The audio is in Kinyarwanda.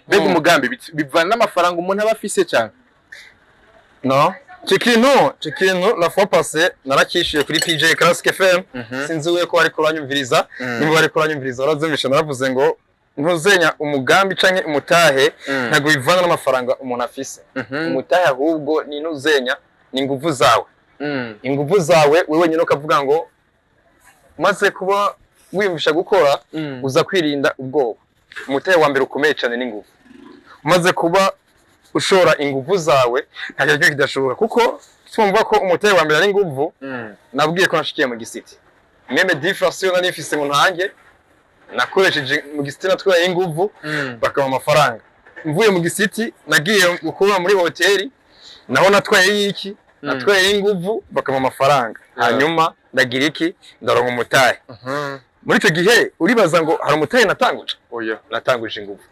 mbega umugambi bivana n'amafaranga umuntu aba afise cyane. No, Chikintu la fois passée narakishiye kuri PJ Classic FM. Sinzi we ko ari kuranyumviriza, nimba ari kuranyumviriza urazumisha naravuze ngo ntuzenya umugambi canke umutahe ntago bivana n'amafaranga umuntu afise. Umutahe ahubwo ni ntuzenya ni nguvu zawe. Inguvu zawe wewe nyine ukavuga ngo maze kuba wiyumvisha gukora uza kwirinda ubwoba. Umutahe wa mbere ukomeye cyane ni nguvu. Maze kuba ushora inguvu zawe nta cyo kidashoboka kuko twumva ko umutahe wa mbere ari nguvu. Nabwiye ko nashikiye mu gisiti meme diffration nari mfise ngo ntange nakoresheje mu gisiti natwaye inguvu bakaba amafaranga. Mvuye mu gisiti nagiye gukora muri hoteli naho natwaye iki natwaye inguvu bakaba amafaranga. Hanyuma ndagira iki ndaronka umutahe. Muri icyo gihe uribaza ngo hari umutahe natanguje? Oya, natanguje inguvu.